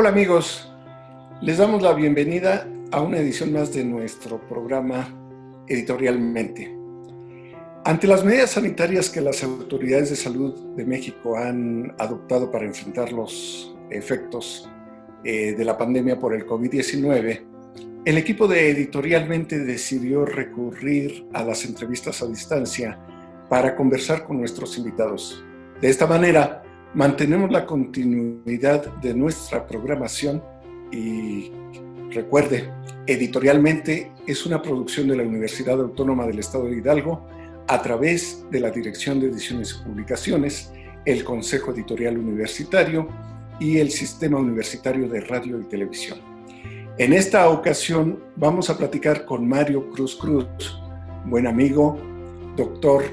Hola amigos, les damos la bienvenida a una edición más de nuestro programa Editorialmente. Ante las medidas sanitarias que las autoridades de salud de México han adoptado para enfrentar los efectos de la pandemia por el COVID-19, el equipo de Editorialmente decidió recurrir a las entrevistas a distancia para conversar con nuestros invitados. De esta manera, mantenemos la continuidad de nuestra programación y recuerde, Editorialmente es una producción de la Universidad Autónoma del Estado de Hidalgo a través de la Dirección de Ediciones y Publicaciones, el Consejo Editorial Universitario y el Sistema Universitario de Radio y Televisión. En esta ocasión vamos a platicar con Mario Cruz Cruz, buen amigo, doctor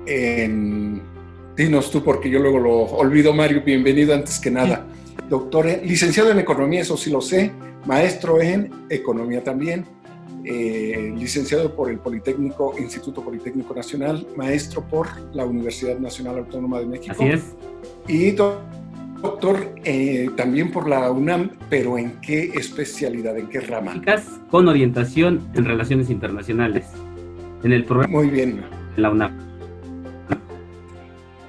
en... Dinos tú, porque yo luego lo olvido, Mario, bienvenido antes que nada. Doctor, licenciado en Economía, eso sí lo sé, maestro en Economía también, licenciado por el Politécnico, Instituto Politécnico Nacional, maestro por la Universidad Nacional Autónoma de México. Así es. Y doctor también por la UNAM, pero ¿en qué especialidad, en qué rama? Con orientación en Relaciones Internacionales, en el programa. Muy bien. En la UNAM.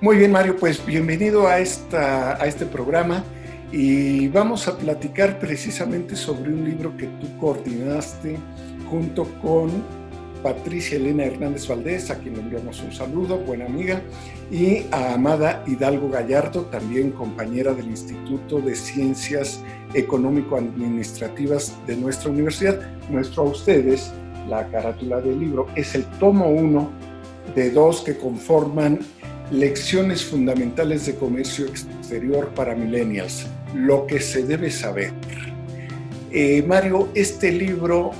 Muy bien, Mario, pues bienvenido a este programa y vamos a platicar precisamente sobre un libro que tú coordinaste junto con Patricia Elena Hernández Valdés, a quien le enviamos un saludo, buena amiga, y a Amada Hidalgo Gallardo, también compañera del Instituto de Ciencias Económico-Administrativas de nuestra universidad. Muestro a ustedes la carátula del libro, es el tomo 1 de 2 que conforman Lecciones fundamentales de comercio exterior para millennials, lo que se debe saber. Mario, este libro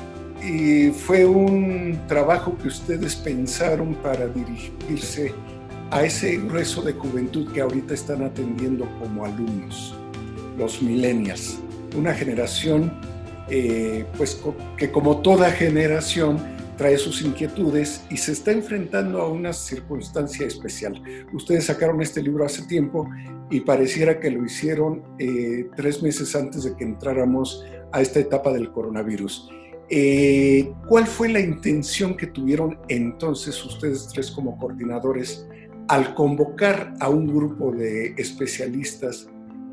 fue un trabajo que ustedes pensaron para dirigirse a ese grueso de juventud que ahorita están atendiendo como alumnos, los millennials, una generación pues que como toda generación trae sus inquietudes y se está enfrentando a una circunstancia especial. Ustedes sacaron este libro hace tiempo y pareciera que lo hicieron 3 meses antes de que entráramos a esta etapa del coronavirus. ¿Cuál fue la intención que tuvieron entonces ustedes tres como coordinadores al convocar a un grupo de especialistas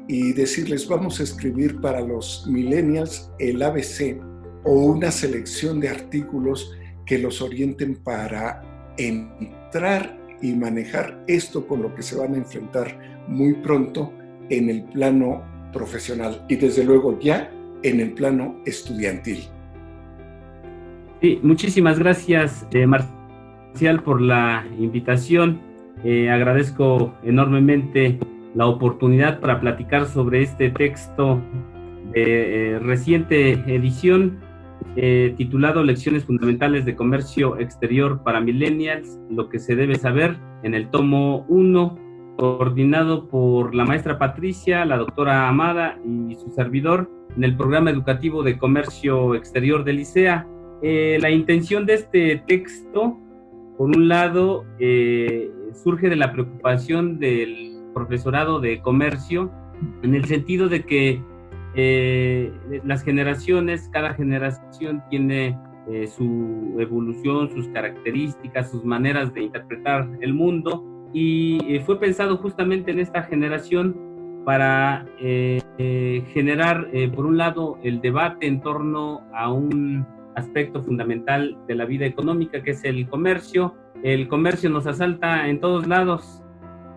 y decirles vamos a escribir para los millennials el ABC o una selección de artículos que los orienten para entrar y manejar esto con lo que se van a enfrentar muy pronto en el plano profesional y desde luego ya en el plano estudiantil? Sí, muchísimas gracias, Marcial, por la invitación. Agradezco enormemente la oportunidad para platicar sobre este texto de reciente edición titulado Lecciones fundamentales de comercio exterior para millennials, lo que se debe saber, en el tomo 1, coordinado por la maestra Patricia, la doctora Amada y su servidor, en el programa educativo de comercio exterior del ICEA. La intención de este texto, por un lado, surge de la preocupación del profesorado de comercio, en el sentido de que las generaciones, cada generación tiene su evolución, sus características, sus maneras de interpretar el mundo, y fue pensado justamente en esta generación para generar, por un lado, el debate en torno a un aspecto fundamental de la vida económica, que es el comercio. El comercio nos asalta en todos lados.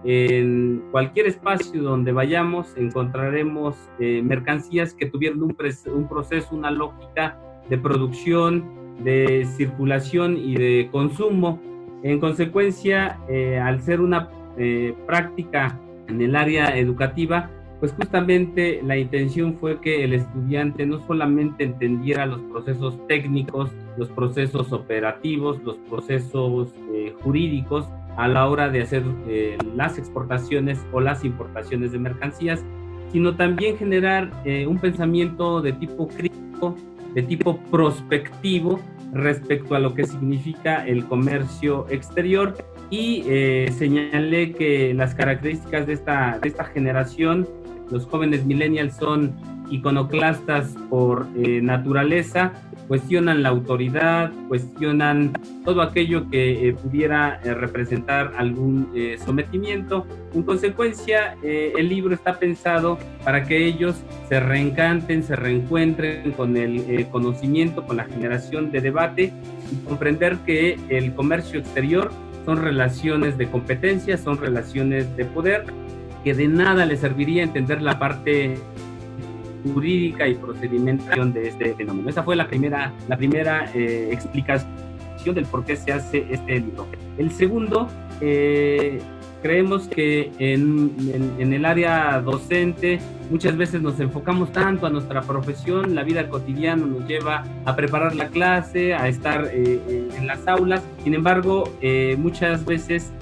En cualquier espacio donde vayamos encontraremos mercancías que tuvieron un proceso, una lógica de producción, de circulación y de consumo. En consecuencia, al ser una práctica en el área educativa, pues justamente la intención fue que el estudiante no solamente entendiera los procesos técnicos, los procesos operativos, los procesos jurídicos, a la hora de hacer las exportaciones o las importaciones de mercancías, sino también generar un pensamiento de tipo crítico, de tipo prospectivo respecto a lo que significa el comercio exterior, y señalé que las características de esta generación, los jóvenes millennials, son iconoclastas por naturaleza, cuestionan la autoridad, cuestionan todo aquello que pudiera representar algún sometimiento. En consecuencia, el libro está pensado para que ellos se reencanten, se reencuentren con el conocimiento, con la generación de debate y comprender que el comercio exterior son relaciones de competencia, son relaciones de poder, que de nada les serviría entender la parte jurídica y procedimental de este fenómeno. Esa fue la primera explicación del por qué se hace este libro. El segundo, creemos que en el área docente muchas veces nos enfocamos tanto a nuestra profesión, la vida cotidiana nos lleva a preparar la clase, a estar en las aulas. Sin embargo, muchas veces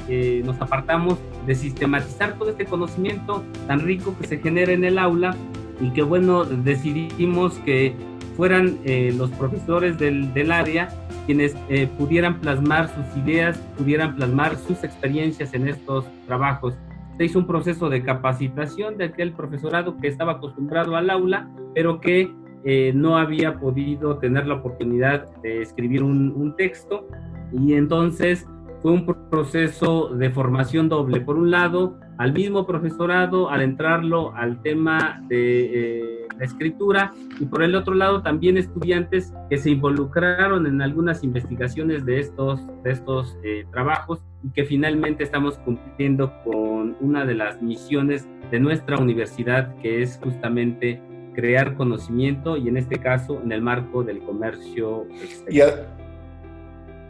nos apartamos de sistematizar todo este conocimiento tan rico que se genera en el aula, y que bueno, decidimos que fueran los profesores del área quienes pudieran plasmar sus ideas, pudieran plasmar sus experiencias en estos trabajos. Se hizo un proceso de capacitación de aquel profesorado que estaba acostumbrado al aula, pero que no había podido tener la oportunidad de escribir un texto, y entonces fue un proceso de formación doble. Por un lado, al mismo profesorado, adentrarlo al tema de la escritura, y por el otro lado también estudiantes que se involucraron en algunas investigaciones de estos trabajos, y que finalmente estamos cumpliendo con una de las misiones de nuestra universidad, que es justamente crear conocimiento, y en este caso en el marco del comercio exterior.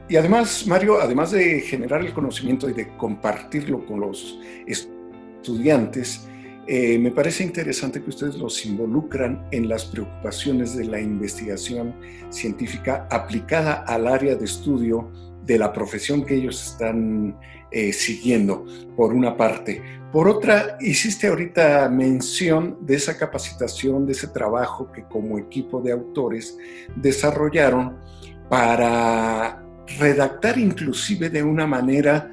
Y además, Mario, además de generar el conocimiento y de compartirlo con los estudiantes, me parece interesante que ustedes los involucran en las preocupaciones de la investigación científica aplicada al área de estudio de la profesión que ellos están siguiendo, por una parte. Por otra, hiciste ahorita mención de esa capacitación, de ese trabajo que como equipo de autores desarrollaron para redactar inclusive de una manera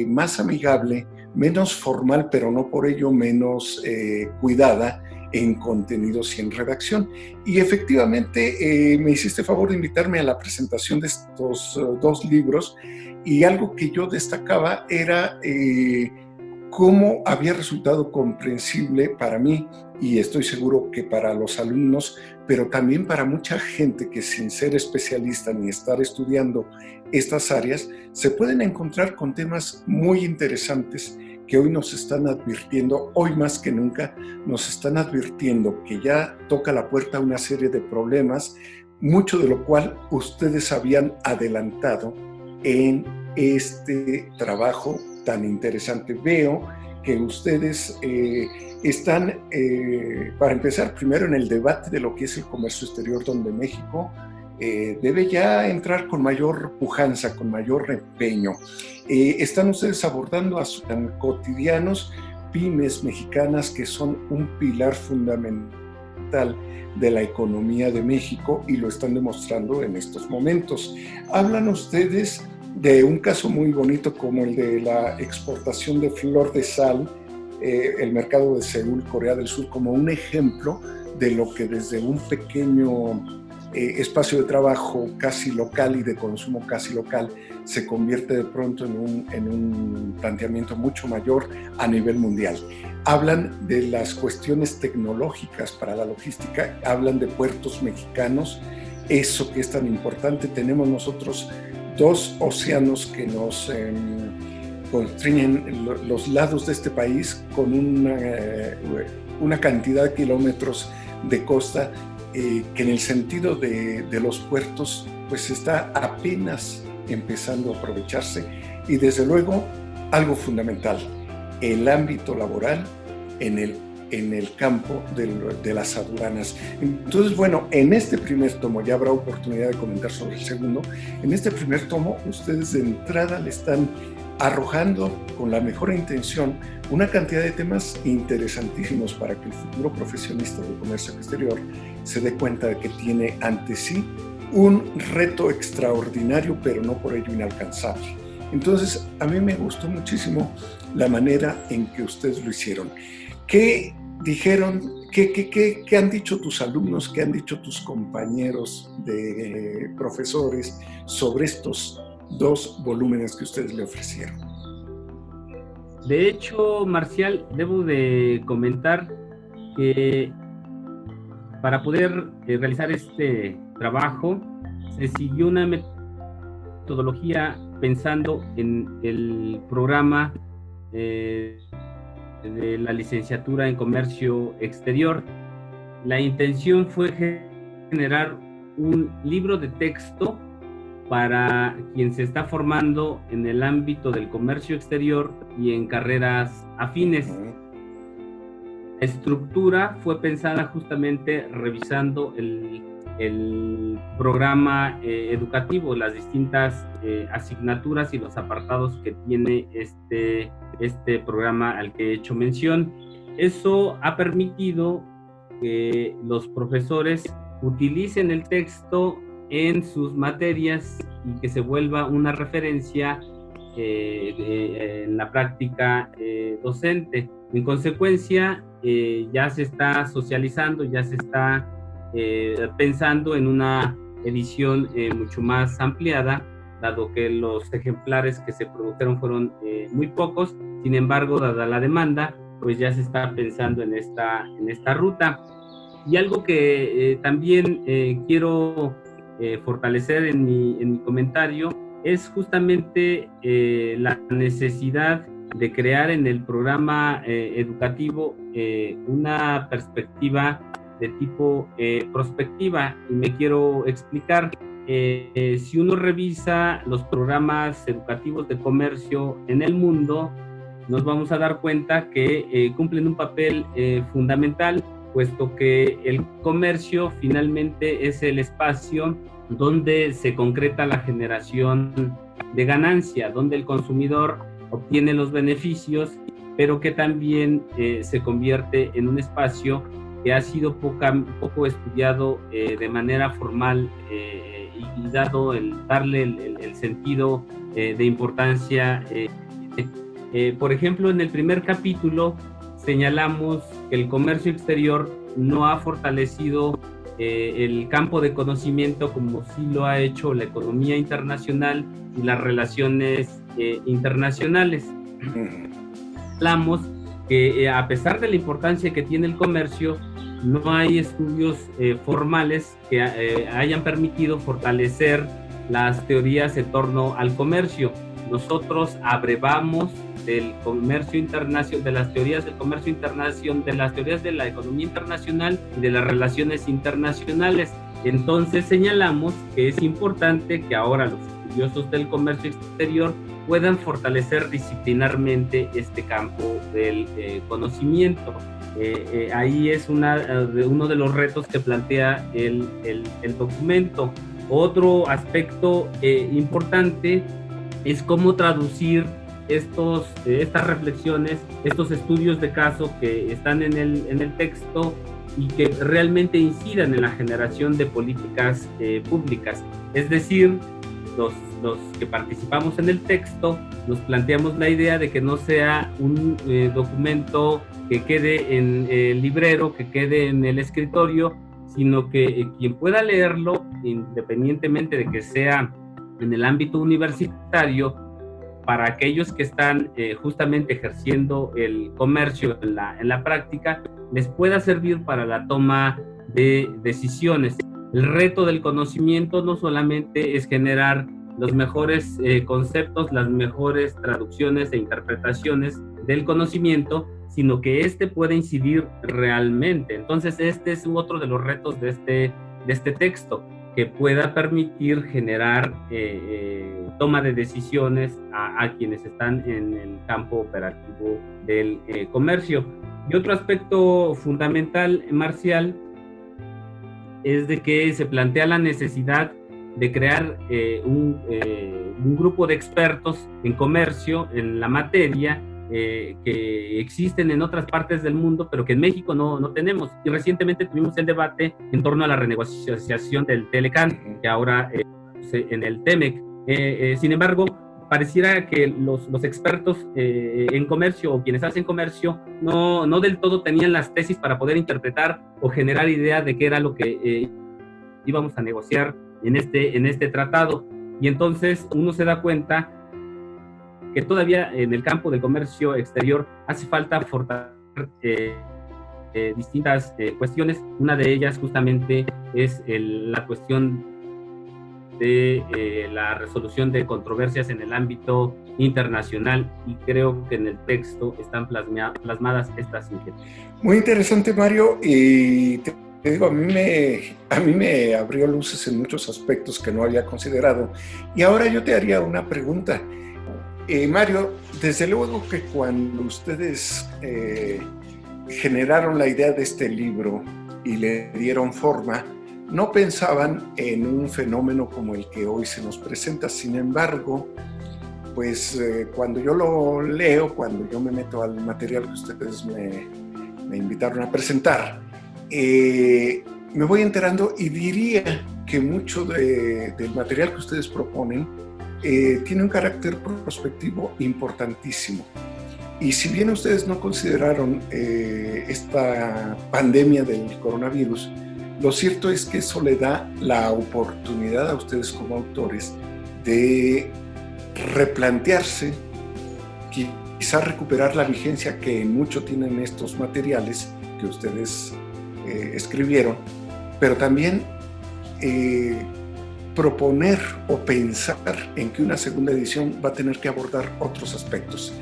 más amigable, menos formal, pero no por ello menos cuidada en contenidos y en redacción. Y efectivamente me hiciste favor de invitarme a la presentación de estos dos libros, y algo que yo destacaba era cómo había resultado comprensible para mí, y estoy seguro que para los alumnos, pero también para mucha gente que sin ser especialista ni estar estudiando estas áreas, se pueden encontrar con temas muy interesantes que hoy nos están advirtiendo, hoy más que nunca, nos están advirtiendo que ya toca la puerta una serie de problemas, mucho de lo cual ustedes habían adelantado en este trabajo tan interesante. Veo que ustedes están, para empezar, primero en el debate de lo que es el comercio exterior, donde México debe ya entrar con mayor pujanza, con mayor empeño. Están ustedes abordando a sus cotidianos pymes mexicanas que son un pilar fundamental de la economía de México, y lo están demostrando en estos momentos. Hablan ustedes de un caso muy bonito como el de la exportación de flor de sal, el mercado de Seúl, Corea del Sur, como un ejemplo de lo que desde un pequeño espacio de trabajo casi local y de consumo casi local se convierte de pronto en un planteamiento mucho mayor a nivel mundial. Hablan de las cuestiones tecnológicas para la logística, hablan de puertos mexicanos, eso que es tan importante. Tenemos nosotros dos océanos que nos constriñen los lados de este país, con una cantidad de kilómetros de costa que en el sentido de los puertos pues está apenas empezando a aprovecharse. Y desde luego algo fundamental, el ámbito laboral en el campo de las aduanas. Entonces, bueno, en este primer tomo, ya habrá oportunidad de comentar sobre el segundo, en este primer tomo ustedes de entrada le están arrojando con la mejor intención una cantidad de temas interesantísimos para que el futuro profesionista del comercio exterior se dé cuenta de que tiene ante sí un reto extraordinario, pero no por ello inalcanzable. Entonces, a mí me gustó muchísimo la manera en que ustedes lo hicieron. ¿Qué dijeron, ¿qué han dicho tus alumnos, qué han dicho tus compañeros de profesores sobre estos 2 volúmenes que ustedes le ofrecieron? De hecho, Marcial, debo de comentar que para poder realizar este trabajo se siguió una metodología pensando en el programa de la licenciatura en Comercio Exterior. La intención fue generar un libro de texto para quien se está formando en el ámbito del comercio exterior y en carreras afines. La estructura fue pensada justamente revisando el programa educativo, las distintas asignaturas y los apartados que tiene este programa al que he hecho mención. Eso ha permitido que los profesores utilicen el texto en sus materias y que se vuelva una referencia en la práctica docente. En consecuencia, ya se está socializando, ya se está pensando en una edición mucho más ampliada, dado que los ejemplares que se produjeron fueron muy pocos. Sin embargo, dada la demanda, pues ya se está pensando en esta ruta. Y algo que también quiero fortalecer en mi comentario es justamente la necesidad de crear en el programa educativo una perspectiva de tipo prospectiva, y me quiero explicar. Si uno revisa los programas educativos de comercio en el mundo, nos vamos a dar cuenta que cumplen un papel fundamental, puesto que el comercio finalmente es el espacio donde se concreta la generación de ganancia, donde el consumidor obtiene los beneficios, pero que también se convierte en un espacio que ha sido poco estudiado de manera formal y dado darle el sentido de importancia. Por ejemplo, en el primer capítulo señalamos que el comercio exterior no ha fortalecido el campo de conocimiento como sí lo ha hecho la economía internacional y las relaciones internacionales. Hablamos que a pesar de la importancia que tiene el comercio, no hay estudios formales que hayan permitido fortalecer las teorías en torno al comercio. Nosotros abrevamos del comercio internacional, de las teorías del comercio internacional, de las teorías de la economía internacional y de las relaciones internacionales. Entonces señalamos que es importante que ahora los estudiosos del comercio exterior puedan fortalecer disciplinarmente este campo del conocimiento. Ahí es uno de los retos que plantea el documento. Otro aspecto importante es cómo traducir estas reflexiones, estos estudios de caso que están en el texto y que realmente incidan en la generación de políticas públicas. Es decir, los que participamos en el texto nos planteamos la idea de que no sea un documento que quede en el librero, que quede en el escritorio, sino que quien pueda leerlo, independientemente de que sea en el ámbito universitario, para aquellos que están justamente ejerciendo el comercio en la práctica, les pueda servir para la toma de decisiones. El reto del conocimiento no solamente es generar los mejores conceptos, las mejores traducciones e interpretaciones del conocimiento, sino que pueda incidir realmente. Entonces, este es otro de los retos de este texto, que pueda permitir generar toma de decisiones a quienes están en el campo operativo del comercio. Y otro aspecto fundamental, Marcial, es de que se plantea la necesidad de crear un grupo de expertos en comercio, en la materia, que existen en otras partes del mundo, pero que en México no tenemos. Y recientemente tuvimos el debate en torno a la renegociación del Telecán, que ahora en el TEMEC. Sin embargo, pareciera que los expertos en comercio o quienes hacen comercio no del todo tenían las tesis para poder interpretar o generar idea de qué era lo que íbamos a negociar en este tratado. Y entonces uno se da cuenta que todavía en el campo del comercio exterior hace falta fortalecer distintas cuestiones. Una de ellas justamente es la cuestión de la resolución de controversias en el ámbito internacional, y creo que en el texto están plasmadas estas inquietudes. Muy interesante, Mario, y te digo, a mí me abrió luces en muchos aspectos que no había considerado. Y ahora yo te haría una pregunta. Mario, desde luego que cuando ustedes generaron la idea de este libro y le dieron forma, no pensaban en un fenómeno como el que hoy se nos presenta. Sin embargo, pues cuando yo lo leo, cuando yo me meto al material que ustedes me invitaron a presentar, me voy enterando y diría que mucho del material que ustedes proponen tiene un carácter prospectivo importantísimo. Y si bien ustedes no consideraron esta pandemia del coronavirus, lo cierto es que eso le da la oportunidad a ustedes como autores de replantearse, quizás recuperar la vigencia que mucho tienen estos materiales que ustedes escribieron, pero también proponer o pensar en que una segunda edición va a tener que abordar otros aspectos.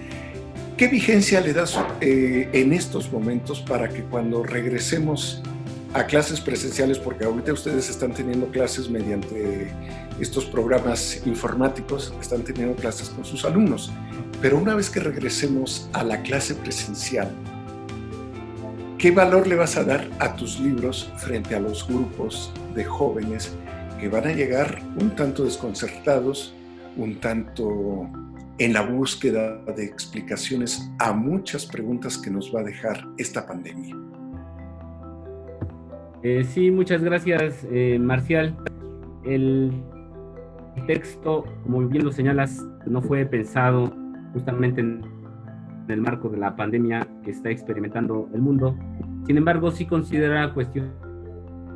¿Qué vigencia le das en estos momentos para que cuando regresemos a clases presenciales, porque ahorita ustedes están teniendo clases mediante estos programas informáticos, están teniendo clases con sus alumnos, pero una vez que regresemos a la clase presencial, ¿qué valor le vas a dar a tus libros frente a los grupos de jóvenes que van a llegar un tanto desconcertados, un tanto en la búsqueda de explicaciones a muchas preguntas que nos va a dejar esta pandemia? Sí, muchas gracias, Marcial. El texto, como bien lo señalas, no fue pensado justamente en el marco de la pandemia que está experimentando el mundo. Sin embargo, sí considera cuestiones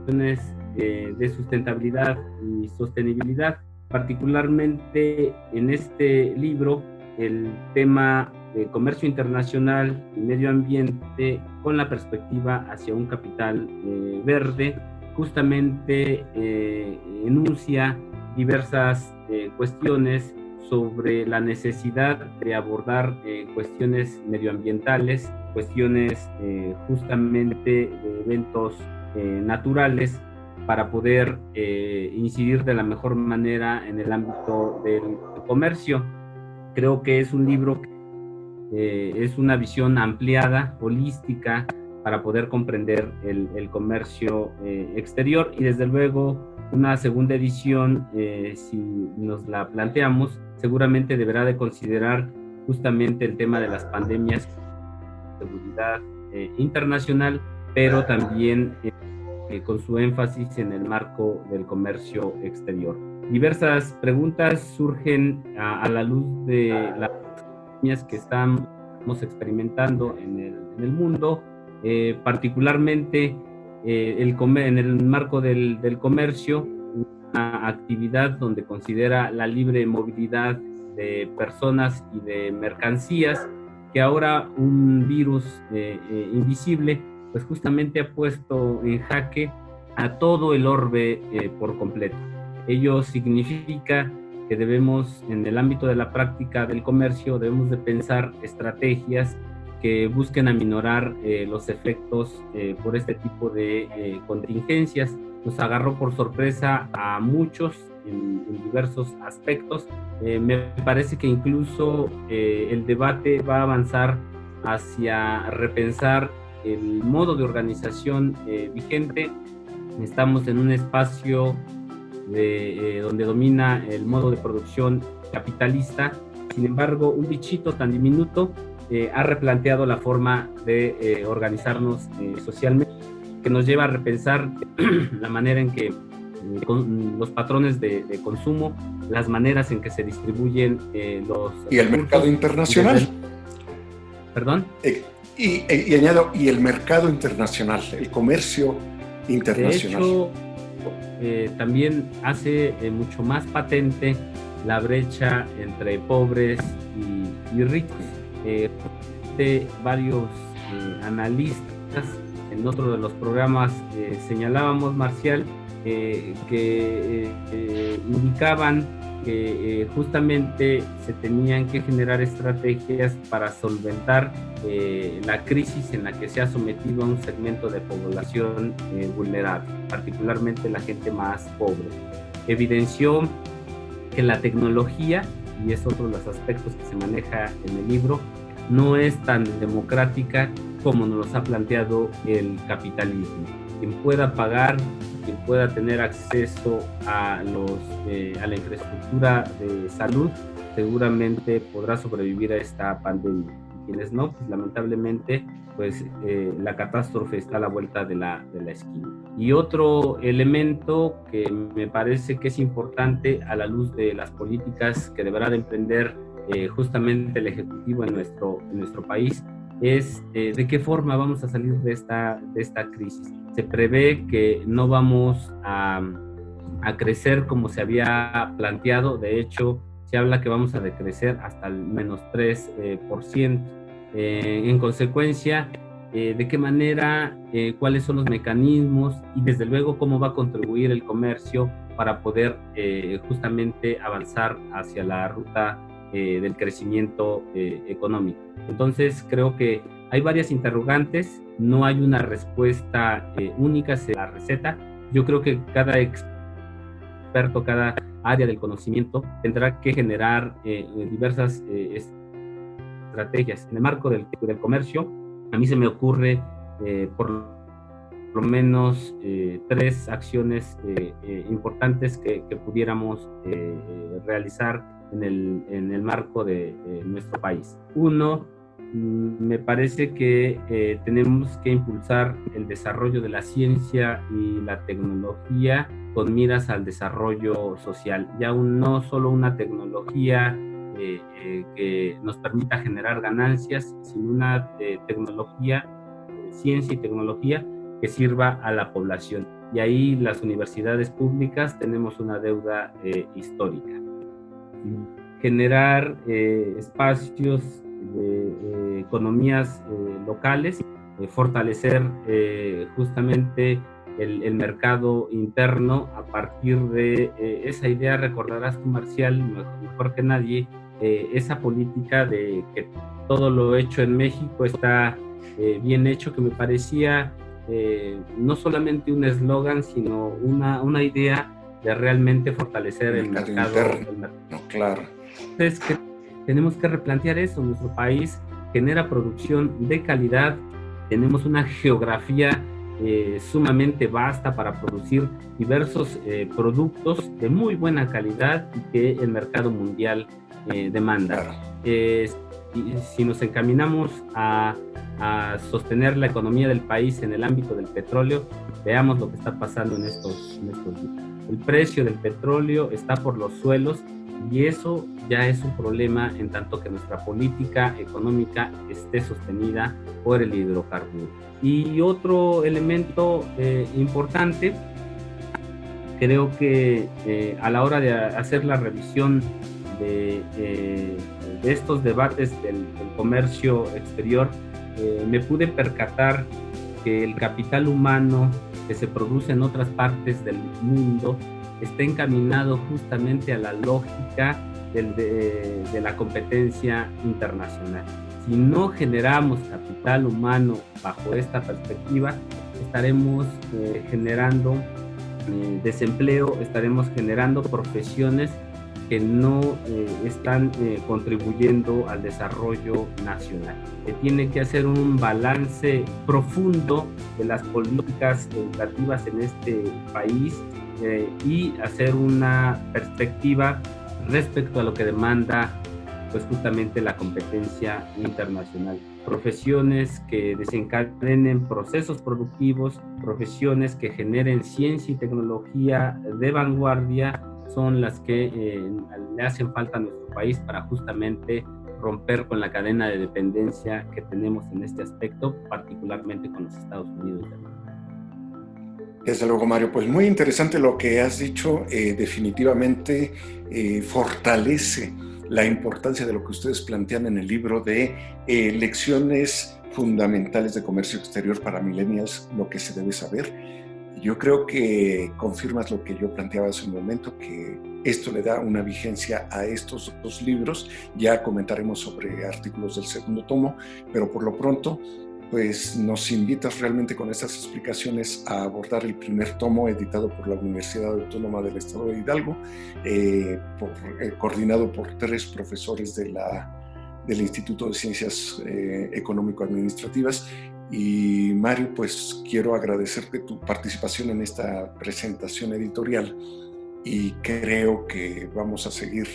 de sustentabilidad y sostenibilidad. Particularmente en este libro, el tema de comercio internacional y medio ambiente con la perspectiva hacia un capital verde, justamente enuncia diversas cuestiones sobre la necesidad de abordar cuestiones medioambientales, cuestiones justamente de eventos naturales, para poder incidir de la mejor manera en el ámbito del comercio. Creo que es un libro que es una visión ampliada, holística, para poder comprender el comercio exterior, y desde luego una segunda edición, si nos la planteamos, seguramente deberá de considerar justamente el tema de las pandemias, seguridad internacional, pero también con su énfasis en el marco del comercio exterior. Diversas preguntas surgen a la luz de las pandemias que estamos experimentando en el mundo, particularmente en el marco del comercio, una actividad donde considera la libre movilidad de personas y de mercancías, que ahora un virus invisible pues justamente ha puesto en jaque a todo el orbe por completo. Ello significa que debemos, en el ámbito de la práctica del comercio, debemos de pensar estrategias que busquen aminorar los efectos por este tipo de contingencias. Nos agarró por sorpresa a muchos en diversos aspectos. Me parece que incluso el debate va a avanzar hacia repensar el modo de organización vigente. Estamos en un espacio donde domina el modo de producción capitalista. Sin embargo, un bichito tan diminuto ha replanteado la forma de organizarnos socialmente, que nos lleva a repensar la manera en que los patrones de consumo, las maneras en que se distribuyen los y el mercado internacional. ¿Perdón? Y añado, y el mercado internacional, el comercio internacional. De hecho, también hace mucho más patente la brecha entre pobres y ricos. Varios analistas en otro de los programas señalábamos, Marcial, que indicaban que justamente se tenían que generar estrategias para solventar la crisis en la que se ha sometido a un segmento de población vulnerable, particularmente la gente más pobre. Evidenció que la tecnología, y es otro de los aspectos que se maneja en el libro, no es tan democrática como nos lo ha planteado el capitalismo. Quien pueda pagar, quien pueda tener acceso a la infraestructura de salud, seguramente podrá sobrevivir a esta pandemia. Quienes no, pues lamentablemente, pues la catástrofe está a la vuelta de la esquina. Y otro elemento que me parece que es importante a la luz de las políticas que deberá de emprender justamente el Ejecutivo en nuestro país es de qué forma vamos a salir de esta crisis. Se prevé que no vamos a crecer como se había planteado. De hecho, se habla que vamos a decrecer hasta el menos 3%. En consecuencia, de qué manera, cuáles son los mecanismos y desde luego cómo va a contribuir el comercio para poder justamente avanzar hacia la ruta del crecimiento económico. Entonces creo que hay varias interrogantes, no hay una respuesta única a la receta. Yo creo que cada experto, cada área del conocimiento tendrá que generar diversas estrategias. En el marco del comercio, a mí se me ocurre por lo menos 3 acciones importantes que pudiéramos realizar en el marco de nuestro país. Uno, me parece que tenemos que impulsar el desarrollo de la ciencia y la tecnología con miras al desarrollo social. Ya no solo una tecnología que nos permita generar ganancias, sino una tecnología, ciencia y tecnología que sirva a la población. Y ahí las universidades públicas tenemos una deuda histórica. Generar espacios de economías locales, fortalecer justamente el mercado interno a partir de esa idea. Recordarás tú, Marcial, mejor que nadie, esa política de que todo lo hecho en México está bien hecho, que me parecía no solamente un eslogan, sino una idea de realmente fortalecer el mercado interno. Claro. Entonces, que tenemos que replantear eso. Nuestro país genera producción de calidad, tenemos una geografía sumamente vasta para producir diversos productos de muy buena calidad y que el mercado mundial demanda. Claro. Si nos encaminamos a sostener la economía del país en el ámbito del petróleo, veamos lo que está pasando en estos días. El precio del petróleo está por los suelos y eso ya es un problema en tanto que nuestra política económica esté sostenida por el hidrocarburo. Y otro elemento importante, creo que a la hora de hacer la revisión de estos debates del comercio exterior, me pude percatar que el capital humano que se produce en otras partes del mundo está encaminado justamente a la lógica de la competencia internacional. Si no generamos capital humano bajo esta perspectiva, estaremos generando desempleo, estaremos generando profesiones que no están contribuyendo al desarrollo nacional. Se tiene que hacer un balance profundo de las políticas educativas en este país y hacer una perspectiva respecto a lo que demanda pues justamente la competencia internacional. Profesiones que desencadenen procesos productivos, profesiones que generen ciencia y tecnología de vanguardia, son las que le hacen falta a nuestro país para justamente romper con la cadena de dependencia que tenemos en este aspecto, particularmente con los Estados Unidos. Desde luego, Mario, pues muy interesante lo que has dicho. Definitivamente fortalece la importancia de lo que ustedes plantean en el libro de lecciones fundamentales de comercio exterior para millennials, lo que se debe saber. Yo creo que confirmas lo que yo planteaba hace un momento, que esto le da una vigencia a estos dos libros. Ya comentaremos sobre artículos del segundo tomo, pero por lo pronto pues nos invitas realmente con estas explicaciones a abordar el primer tomo editado por la Universidad Autónoma del Estado de Hidalgo, coordinado por 3 profesores del Instituto de Ciencias Económico-Administrativas. Y Mario, pues quiero agradecerte tu participación en esta presentación editorial y creo que vamos a seguir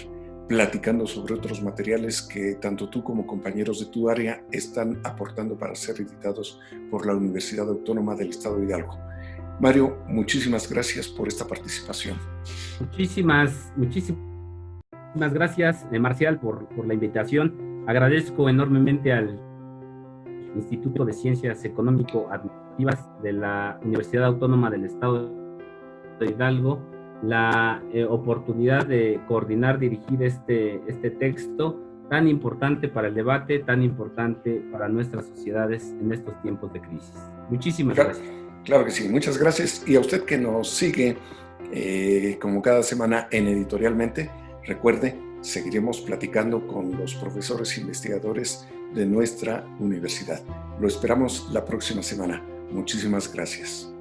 platicando sobre otros materiales que tanto tú como compañeros de tu área están aportando para ser editados por la Universidad Autónoma del Estado de Hidalgo. Mario, muchísimas gracias por esta participación. Muchísimas gracias, Marcial, por la invitación. Agradezco enormemente al Instituto de Ciencias Económico-Administrativas de la Universidad Autónoma del Estado de Hidalgo la oportunidad de coordinar, dirigir este texto tan importante para el debate, tan importante para nuestras sociedades en estos tiempos de crisis. Muchísimas gracias. Claro que sí, muchas gracias. Y a usted que nos sigue como cada semana en Editorialmente, recuerde, seguiremos platicando con los profesores e investigadores de nuestra universidad. Lo esperamos la próxima semana. Muchísimas gracias.